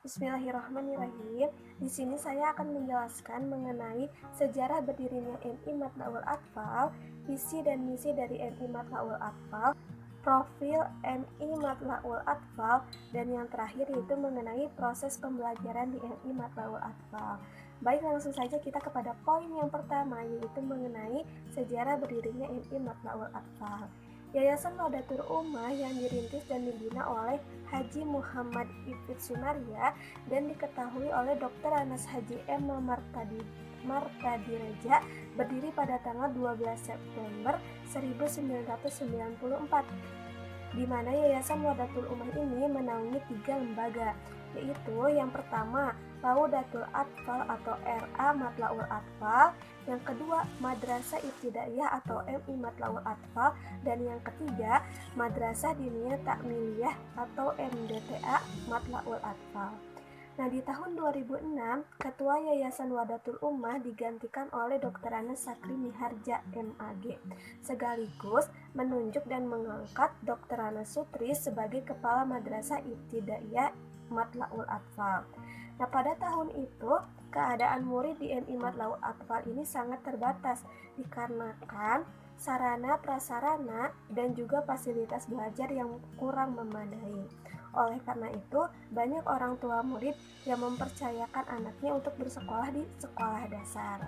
Bismillahirrahmanirrahim. Di sini saya akan menjelaskan mengenai sejarah berdirinya MI Matla'ul Atfal, visi dan misi dari MI Matla'ul Atfal, profil MI Matla'ul Atfal, dan yang terakhir yaitu mengenai proses pembelajaran di MI Matla'ul Atfal. Baik, langsung saja kita kepada poin yang pertama, yaitu mengenai sejarah berdirinya MI Matla'ul Atfal. Yayasan Wahdatul Ummah yang dirintis dan dibina oleh Haji Muhammad Ifit Sunaria dan diketahui oleh Dr. Anas Haji M. Martadireja berdiri pada tanggal 12 September 1994, di mana Yayasan Wahdatul Ummah ini menaungi 3 lembaga, yaitu yang pertama Raudatul Atfal atau RA Matla'ul Atfal, yang kedua Madrasah Ibtidaiyah atau MI Matla'ul Atfal, dan yang ketiga Madrasah Diniyah Takmiliyah atau MDTA Matla'ul Atfal. Nah, di tahun 2006, Ketua Yayasan Wahdatul Ummah digantikan oleh Dr. Anas Sakri Miharja MAG, sekaligus menunjuk dan mengangkat Dr. Anas Sutri sebagai Kepala Madrasah Ibtidaiyah Matla'ul Atfal. Nah, pada tahun itu, keadaan murid di MI Matla'ul Atfal ini sangat terbatas dikarenakan sarana, prasarana, dan juga fasilitas belajar yang kurang memadai. Oleh karena itu, banyak orang tua murid yang mempercayakan anaknya untuk bersekolah di sekolah dasar.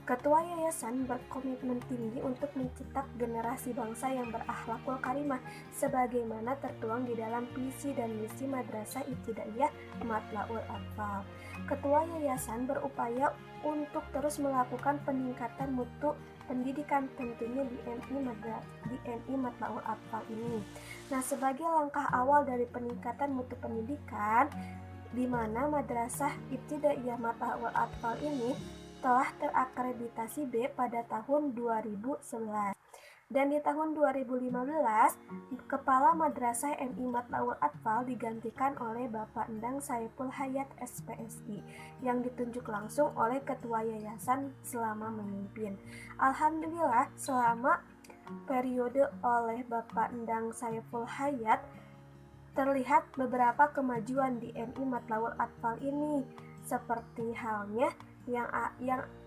Ketua yayasan berkomitmen tinggi untuk mencetak generasi bangsa yang berakhlakul karimah sebagaimana tertuang di dalam visi dan misi Madrasah Ibtidaiyah Matla'ul Atfal. Ketua yayasan berupaya untuk terus melakukan peningkatan mutu pendidikan tentunya di MI Matla'ul Atfal ini. Nah, sebagai langkah awal dari peningkatan mutu pendidikan, di mana Madrasah Ibtidaiyah Matla'ul Atfal ini telah terakreditasi B pada tahun 2011. Dan di tahun 2015, Kepala Madrasah MI Matla'ul Atfal digantikan oleh Bapak Endang Saiful Hayat SPSI yang ditunjuk langsung oleh Ketua Yayasan selama memimpin. Alhamdulillah, selama periode oleh Bapak Endang Saiful Hayat terlihat beberapa kemajuan di MI Matla'ul Atfal ini, seperti halnya yang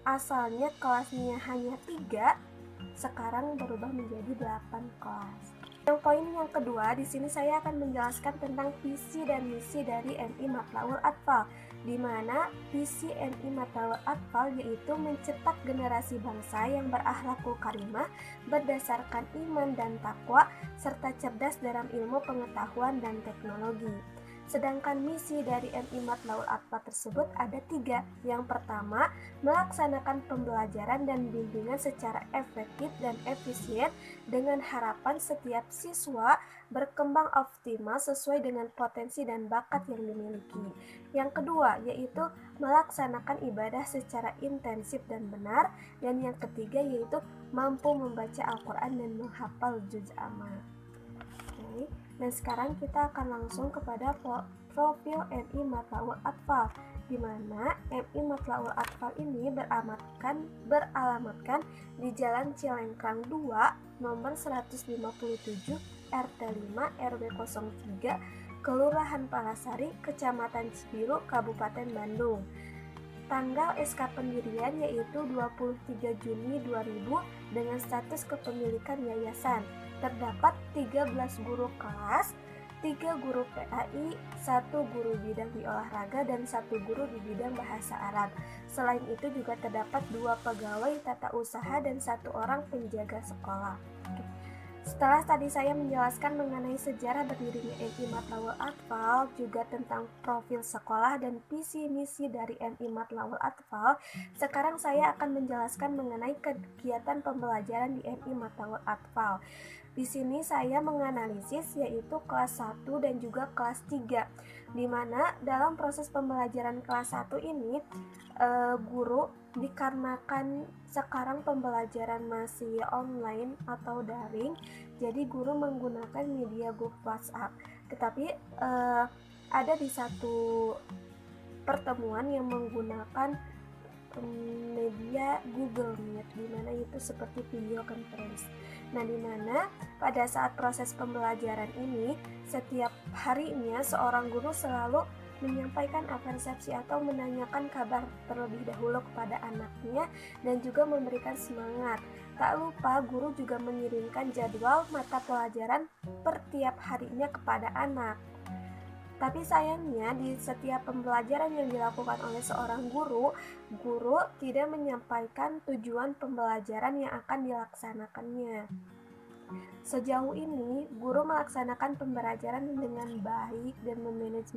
asalnya kelasnya hanya 3, sekarang berubah menjadi 8 kelas. Yang poin yang kedua, di sini saya akan menjelaskan tentang visi dan misi dari MI Matla'ul Atfal, di mana visi MI Matla'ul Atfal yaitu mencetak generasi bangsa yang berakhlakul karimah berdasarkan iman dan takwa serta cerdas dalam ilmu pengetahuan dan teknologi. Sedangkan misi dari MI Matla'ul Atfal tersebut ada 3. Yang pertama, melaksanakan pembelajaran dan bimbingan secara efektif dan efisien dengan harapan setiap siswa berkembang optimal sesuai dengan potensi dan bakat yang dimiliki. Yang kedua, yaitu melaksanakan ibadah secara intensif dan benar. Dan yang ketiga, yaitu mampu membaca Al-Quran dan menghafal juz amma. Oke. Dan sekarang kita akan langsung kepada profil MI Matla'ul Atfal, di mana MI Matla'ul Atfal ini beralamatkan di Jalan Cilengkrang 2, nomor 157, RT 5, RW 03, Kelurahan Palasari, Kecamatan Cibiru, Kabupaten Bandung. Tanggal SK pendirian yaitu 23 Juni 2000 dengan status kepemilikan yayasan. Terdapat 13 guru kelas, 3 guru PAI, 1 guru bidang olahraga, dan 1 guru di bidang bahasa Arab. Selain itu juga terdapat 2 pegawai tata usaha dan 1 orang penjaga sekolah. Setelah tadi saya menjelaskan mengenai sejarah berdirinya MI Matla'ul Atfal, juga tentang profil sekolah dan visi misi dari MI Matla'ul Atfal, sekarang saya akan menjelaskan mengenai kegiatan pembelajaran di MI Matla'ul Atfal. Di sini saya menganalisis yaitu kelas 1 dan juga kelas 3, di mana dalam proses pembelajaran kelas 1 ini guru dikarenakan sekarang pembelajaran masih online atau daring, jadi guru menggunakan media grup WhatsApp. Tetapi ada di satu pertemuan yang menggunakan media Google Meet, di mana itu seperti video conference. Nah, di mana pada saat proses pembelajaran ini setiap harinya seorang guru selalu menyampaikan persepsi atau menanyakan kabar terlebih dahulu kepada anaknya dan juga memberikan semangat. Tak lupa guru juga mengirimkan jadwal mata pelajaran per tiap harinya kepada anak. Tapi sayangnya di setiap pembelajaran yang dilakukan oleh seorang guru tidak menyampaikan tujuan pembelajaran yang akan dilaksanakannya. Sejauh ini, guru melaksanakan pembelajaran dengan baik dan memanage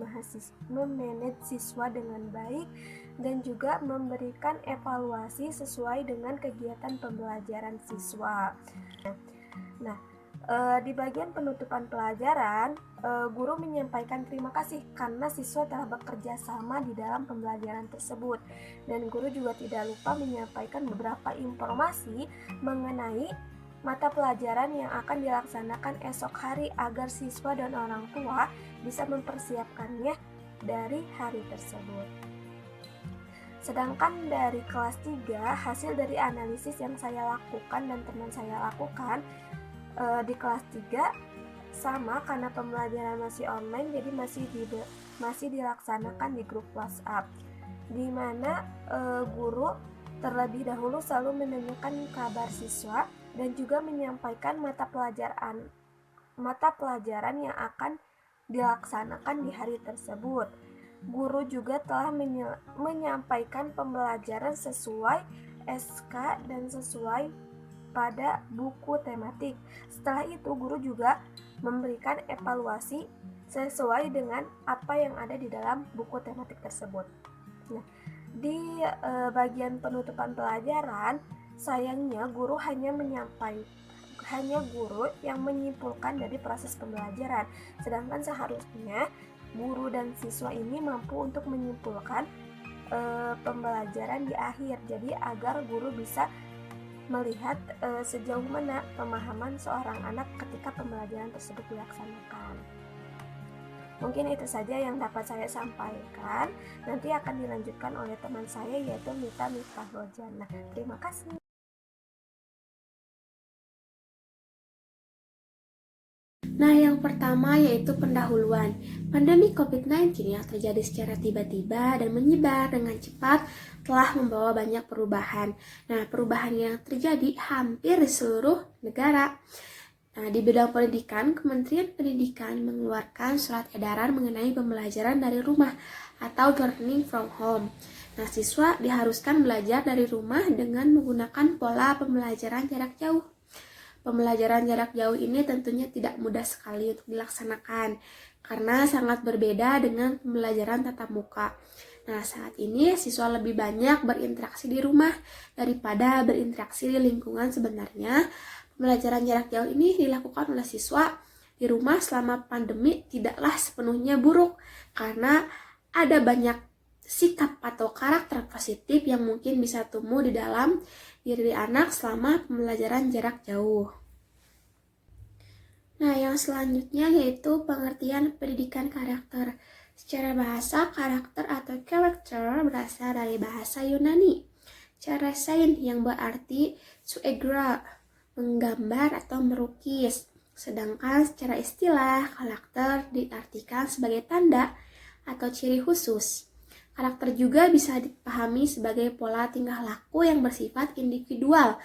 siswa dengan baik dan juga memberikan evaluasi sesuai dengan kegiatan pembelajaran siswa. Nah, di bagian penutupan pelajaran, guru menyampaikan terima kasih karena siswa telah bekerja sama di dalam pembelajaran tersebut. Dan guru juga tidak lupa menyampaikan beberapa informasi mengenai mata pelajaran yang akan dilaksanakan esok hari agar siswa dan orang tua bisa mempersiapkannya dari hari tersebut. Sedangkan dari kelas 3, hasil dari analisis yang saya lakukan dan teman saya lakukan, di kelas 3 sama karena pembelajaran masih online, jadi masih dilaksanakan di grup WhatsApp, di mana guru terlebih dahulu selalu menanyakan kabar siswa dan juga menyampaikan mata pelajaran yang akan dilaksanakan di hari tersebut. Guru juga telah menyampaikan pembelajaran sesuai SK dan sesuai pada buku tematik. Setelah itu guru juga memberikan evaluasi sesuai dengan apa yang ada di dalam buku tematik tersebut. Nah, di bagian penutupan pelajaran, sayangnya guru hanya guru yang menyimpulkan dari proses pembelajaran, sedangkan seharusnya guru dan siswa ini mampu untuk menyimpulkan pembelajaran di akhir. Jadi agar guru bisa melihat sejauh mana pemahaman seorang anak ketika pembelajaran tersebut dilaksanakan. Mungkin itu saja yang dapat saya sampaikan. Nanti akan dilanjutkan oleh teman saya yaitu Mita Miftahul-Jannah. Terima kasih. Nah, yang pertama yaitu pendahuluan. Pandemi COVID-19 yang terjadi secara tiba-tiba dan menyebar dengan cepat telah membawa banyak perubahan. Nah, perubahan yang terjadi hampir di seluruh negara. Nah, di bidang pendidikan, Kementerian Pendidikan mengeluarkan surat edaran mengenai pembelajaran dari rumah atau learning from home. Nah, siswa diharuskan belajar dari rumah dengan menggunakan pola pembelajaran jarak jauh. Pembelajaran jarak jauh ini tentunya tidak mudah sekali untuk dilaksanakan karena sangat berbeda dengan pembelajaran tatap muka. Nah, saat ini siswa lebih banyak berinteraksi di rumah daripada berinteraksi di lingkungan sebenarnya. Pembelajaran jarak jauh ini dilakukan oleh siswa di rumah selama pandemi tidaklah sepenuhnya buruk karena ada banyak sikap atau karakter positif yang mungkin bisa tumbuh di dalam diri anak selama pembelajaran jarak jauh. Nah, yang selanjutnya yaitu pengertian pendidikan karakter. Secara bahasa, karakter atau character berasal dari bahasa Yunani. Charesein yang berarti suegra, menggambar atau merukis. Sedangkan secara istilah, karakter diartikan sebagai tanda atau ciri khusus. Karakter juga bisa dipahami sebagai pola tingkah laku yang bersifat individual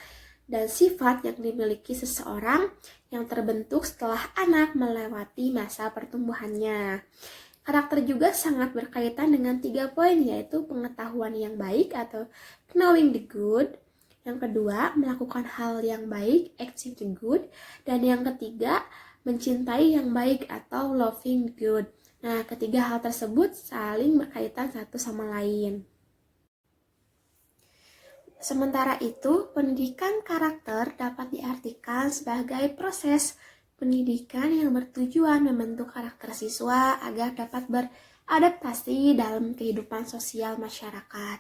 dan sifat yang dimiliki seseorang yang terbentuk setelah anak melewati masa pertumbuhannya. Karakter juga sangat berkaitan dengan 3 poin, yaitu pengetahuan yang baik atau knowing the good, yang kedua melakukan hal yang baik, achieve the good, dan yang ketiga mencintai yang baik atau loving the good. Nah, ketiga hal tersebut saling berkaitan satu sama lain. Sementara itu, pendidikan karakter dapat diartikan sebagai proses pendidikan yang bertujuan membentuk karakter siswa agar dapat beradaptasi dalam kehidupan sosial masyarakat.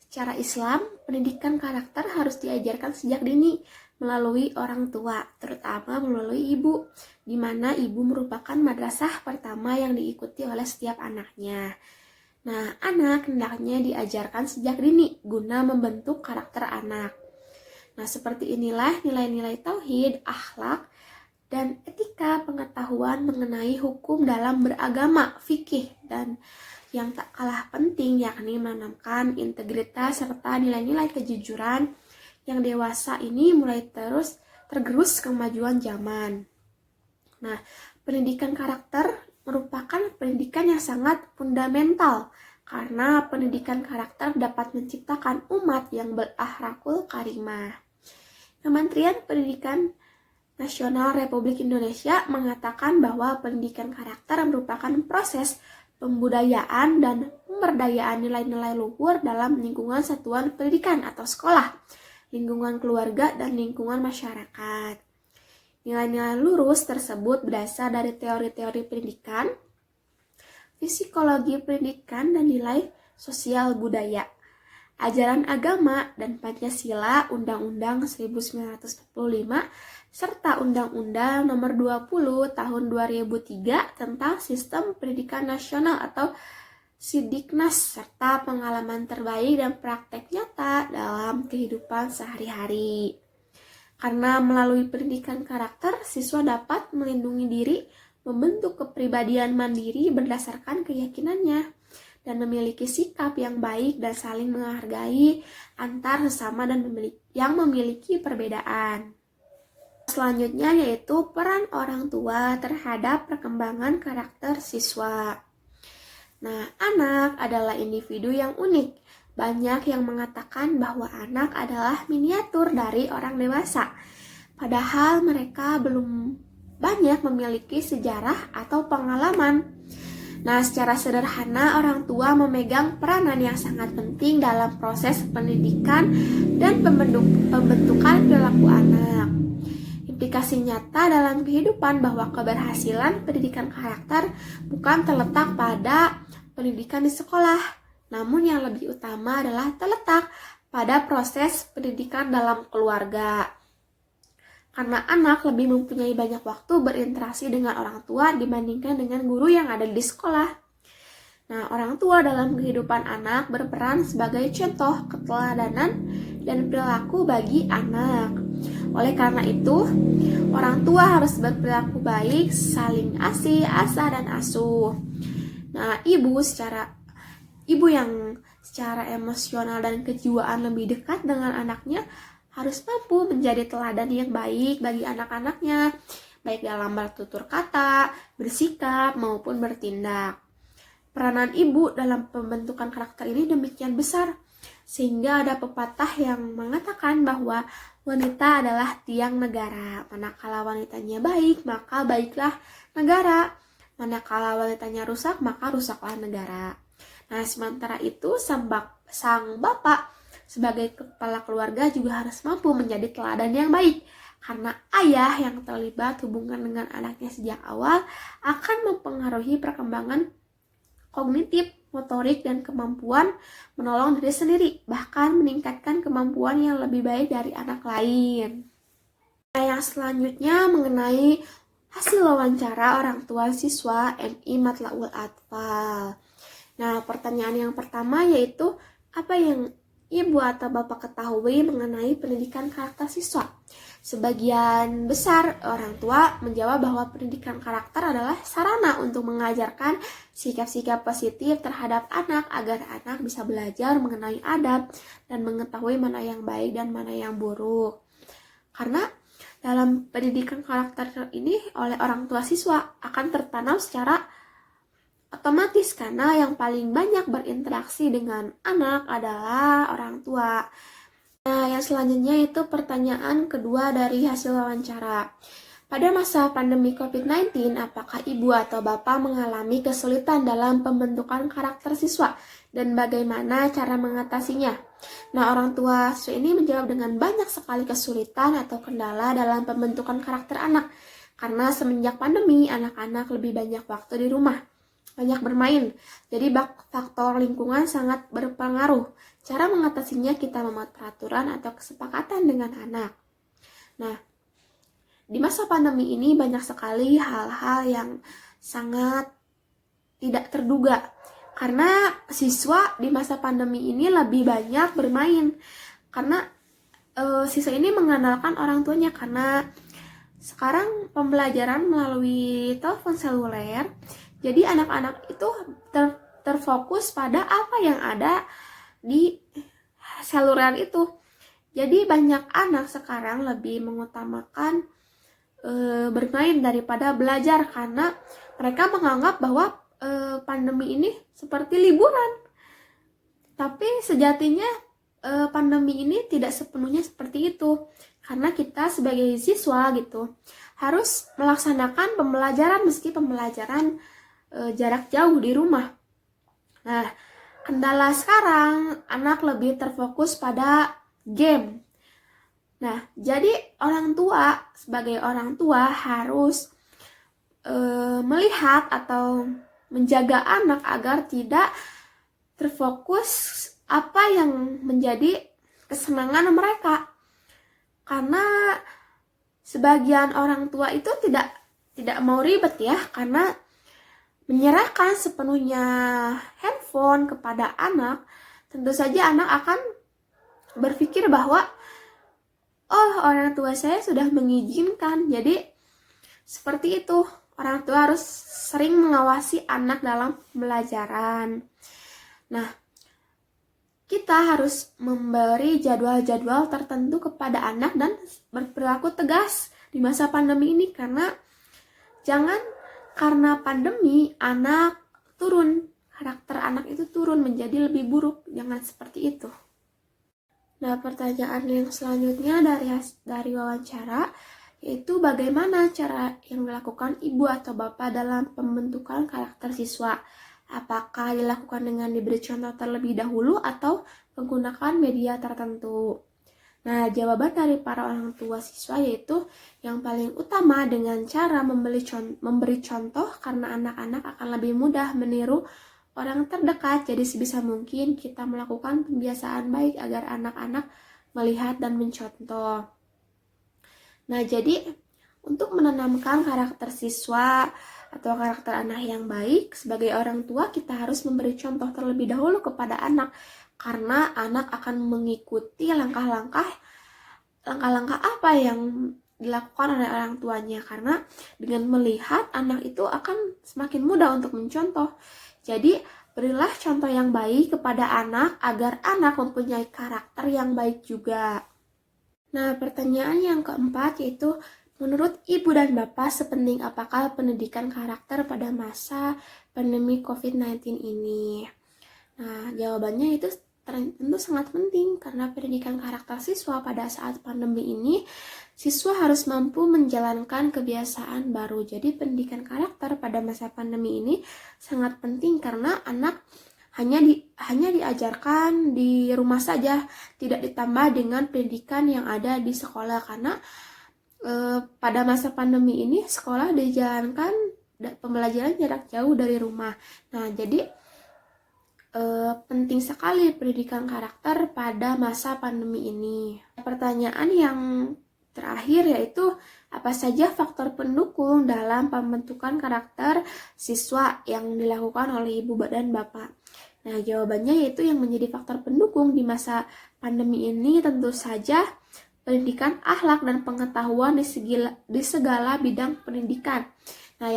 Secara Islam, pendidikan karakter harus diajarkan sejak dini melalui orang tua, terutama melalui ibu, di mana ibu merupakan madrasah pertama yang diikuti oleh setiap anaknya. Nah, anak hendaknya diajarkan sejak dini guna membentuk karakter anak. Nah, seperti inilah nilai-nilai tauhid, akhlak, dan etika pengetahuan mengenai hukum dalam beragama, fikih, dan yang tak kalah penting yakni menanamkan integritas serta nilai-nilai kejujuran yang dewasa ini mulai terus tergerus kemajuan zaman. Nah, pendidikan karakter merupakan pendidikan yang sangat fundamental karena pendidikan karakter dapat menciptakan umat yang berakhlakul karimah. Kementerian Pendidikan Nasional Republik Indonesia mengatakan bahwa pendidikan karakter merupakan proses pembudayaan dan pemberdayaan nilai-nilai luhur dalam lingkungan satuan pendidikan atau sekolah, lingkungan keluarga, dan lingkungan masyarakat. Nilai-nilai lurus tersebut berasal dari teori-teori pendidikan, psikologi pendidikan, dan nilai sosial budaya. Ajaran agama dan Pancasila, Undang-Undang 1945, serta Undang-Undang Nomor 20 Tahun 2003 tentang Sistem Pendidikan Nasional atau Sidiknas, serta pengalaman terbaik dan praktek nyata dalam kehidupan sehari-hari. Karena melalui pendidikan karakter, siswa dapat melindungi diri, membentuk kepribadian mandiri berdasarkan keyakinannya, dan memiliki sikap yang baik dan saling menghargai antar sesama dan yang memiliki perbedaan. Selanjutnya yaitu peran orang tua terhadap perkembangan karakter siswa. Nah, anak adalah individu yang unik. Banyak yang mengatakan bahwa anak adalah miniatur dari orang dewasa, padahal mereka belum banyak memiliki sejarah atau pengalaman. Nah, secara sederhana, orang tua memegang peranan yang sangat penting dalam proses pendidikan dan pembentukan perilaku anak. Implikasi nyata dalam kehidupan bahwa keberhasilan pendidikan karakter bukan terletak pada pendidikan di sekolah, namun yang lebih utama adalah terletak pada proses pendidikan dalam keluarga. Karena anak lebih mempunyai banyak waktu berinteraksi dengan orang tua dibandingkan dengan guru yang ada di sekolah. Nah, orang tua dalam kehidupan anak berperan sebagai contoh keteladanan dan perilaku bagi anak. Oleh karena itu, orang tua harus berperilaku baik, saling asih, asah, dan asuh. Nah, ibu yang secara emosional dan kejiwaan lebih dekat dengan anaknya harus mampu menjadi teladan yang baik bagi anak-anaknya, baik dalam bertutur kata, bersikap, maupun bertindak. Peranan ibu dalam pembentukan karakter ini demikian besar, sehingga ada pepatah yang mengatakan bahwa wanita adalah tiang negara. Manakala wanitanya baik, maka baiklah negara. Manakala wanitanya rusak, maka rusaklah negara. Nah, sementara itu sang bapak sebagai kepala keluarga juga harus mampu menjadi teladan yang baik, karena ayah yang terlibat hubungan dengan anaknya sejak awal akan mempengaruhi perkembangan kognitif, motorik, dan kemampuan menolong diri sendiri, bahkan meningkatkan kemampuan yang lebih baik dari anak lain. Nah, yang selanjutnya mengenai hasil wawancara orang tua siswa MI Matlaul Atfal. Nah, pertanyaan yang pertama yaitu, apa yang ibu atau bapak ketahui mengenai pendidikan karakter siswa? Sebagian besar orang tua menjawab bahwa pendidikan karakter adalah sarana untuk mengajarkan sikap-sikap positif terhadap anak agar anak bisa belajar mengenai adab dan mengetahui mana yang baik dan mana yang buruk. Karena dalam pendidikan karakter ini oleh orang tua siswa akan tertanam secara otomatis karena yang paling banyak berinteraksi dengan anak adalah orang tua. Nah, yang selanjutnya itu pertanyaan kedua dari hasil wawancara. Pada masa pandemi COVID-19, apakah ibu atau bapak mengalami kesulitan dalam pembentukan karakter siswa dan bagaimana cara mengatasinya? Nah, orang tua siswa ini menjawab dengan banyak sekali kesulitan atau kendala dalam pembentukan karakter anak. Karena semenjak pandemi, anak-anak lebih banyak waktu di rumah, banyak bermain. Jadi faktor lingkungan sangat berpengaruh. Cara mengatasinya kita membuat peraturan atau kesepakatan dengan anak. Nah, di masa pandemi ini banyak sekali hal-hal yang sangat tidak terduga. Karena siswa di masa pandemi ini lebih banyak bermain. Karena siswa ini mengandalkan orang tuanya karena sekarang pembelajaran melalui telepon seluler, jadi anak-anak itu terfokus pada apa yang ada di seluler itu. Jadi banyak anak sekarang lebih mengutamakan bermain daripada belajar karena mereka menganggap bahwa pandemi ini seperti liburan. Tapi sejatinya pandemi ini tidak sepenuhnya seperti itu. Karena kita sebagai siswa gitu harus melaksanakan pembelajaran meski pembelajaran jarak jauh di rumah. Nah, kendala sekarang anak lebih terfokus pada game. Nah, jadi sebagai orang tua harus melihat atau menjaga anak agar tidak terfokus apa yang menjadi kesenangan mereka. Karena sebagian orang tua itu tidak mau ribet ya, karena menyerahkan sepenuhnya handphone kepada anak, tentu saja anak akan berpikir bahwa orang tua saya sudah mengizinkan. Jadi seperti itu, orang tua harus sering mengawasi anak dalam pembelajaran. Nah, kita harus memberi jadwal-jadwal tertentu kepada anak dan berperilaku tegas di masa pandemi ini, karena jangan karena pandemi karakter anak itu turun menjadi lebih buruk. Jangan seperti itu. Nah, pertanyaan yang selanjutnya dari wawancara yaitu bagaimana cara yang dilakukan ibu atau bapak dalam pembentukan karakter siswa. Apakah dilakukan dengan diberi contoh terlebih dahulu atau menggunakan media tertentu? Nah, jawaban dari para orang tua siswa yaitu yang paling utama dengan cara memberi contoh, karena anak-anak akan lebih mudah meniru orang terdekat. Jadi sebisa mungkin kita melakukan pembiasaan baik agar anak-anak melihat dan mencontoh. Nah, jadi untuk menanamkan karakter siswa atau karakter anak yang baik, sebagai orang tua kita harus memberi contoh terlebih dahulu kepada anak, karena anak akan mengikuti langkah-langkah apa yang dilakukan oleh orang tuanya, karena dengan melihat anak itu akan semakin mudah untuk mencontoh. Jadi berilah contoh yang baik kepada anak agar anak mempunyai karakter yang baik juga. Nah, pertanyaan yang keempat yaitu menurut ibu dan bapak sepenting apakah pendidikan karakter pada masa pandemi COVID-19 ini? Nah, jawabannya itu tentu sangat penting, karena pendidikan karakter siswa pada saat pandemi ini, siswa harus mampu menjalankan kebiasaan baru. Jadi pendidikan karakter pada masa pandemi ini sangat penting karena anak hanya diajarkan di rumah saja, tidak ditambah dengan pendidikan yang ada di sekolah, karena pada masa pandemi ini sekolah dijalankan pembelajaran jarak jauh dari rumah. Nah, jadi penting sekali pendidikan karakter pada masa pandemi ini. Pertanyaan yang terakhir yaitu apa saja faktor pendukung dalam pembentukan karakter siswa yang dilakukan oleh ibu dan bapak? Nah, jawabannya yaitu yang menjadi faktor pendukung di masa pandemi ini tentu saja pendidikan akhlak dan pengetahuan di segala bidang pendidikan. Nah,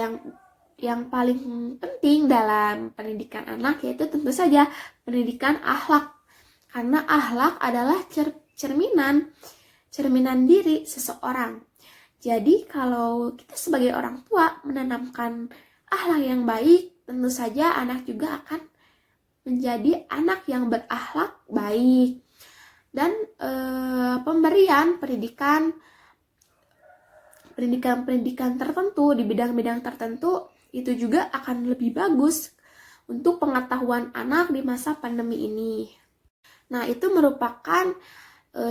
yang paling penting dalam pendidikan anak yaitu tentu saja pendidikan akhlak. Karena akhlak adalah cerminan diri seseorang. Jadi kalau kita sebagai orang tua menanamkan akhlak yang baik, tentu saja anak juga akan menjadi anak yang berakhlak baik. Dan pemberian pendidikan tertentu di bidang-bidang tertentu itu juga akan lebih bagus untuk pengetahuan anak di masa pandemi ini. Nah, itu merupakan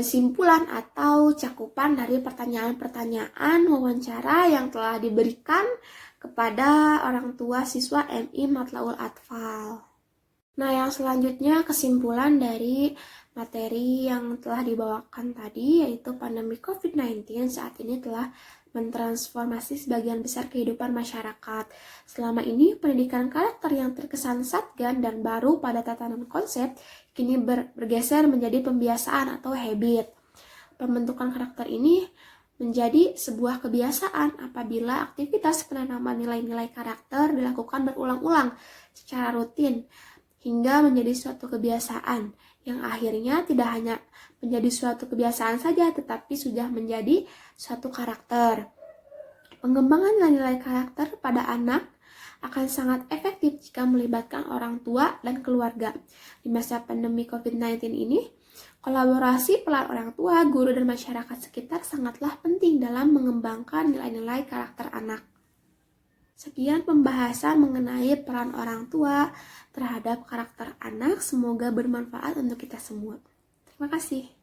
simpulan atau cakupan dari pertanyaan-pertanyaan wawancara yang telah diberikan kepada orang tua siswa MI Matlaul Atfal. Nah, yang selanjutnya kesimpulan dari materi yang telah dibawakan tadi, yaitu pandemi COVID-19 saat ini telah mentransformasi sebagian besar kehidupan masyarakat. Selama ini, pendidikan karakter yang terkesan shotgun dan baru pada tatanan konsep, kini bergeser menjadi pembiasaan atau habit. Pembentukan karakter ini menjadi sebuah kebiasaan apabila aktivitas penanaman nilai-nilai karakter dilakukan berulang-ulang secara rutin hingga menjadi suatu kebiasaan yang akhirnya tidak hanya menjadi suatu kebiasaan saja tetapi sudah menjadi suatu karakter. Pengembangan nilai-nilai karakter pada anak akan sangat efektif jika melibatkan orang tua dan keluarga. Di masa pandemi COVID-19 ini, kolaborasi peran orang tua, guru, dan masyarakat sekitar sangatlah penting dalam mengembangkan nilai-nilai karakter anak. Sekian pembahasan mengenai peran orang tua terhadap karakter anak. Semoga bermanfaat untuk kita semua. Terima kasih.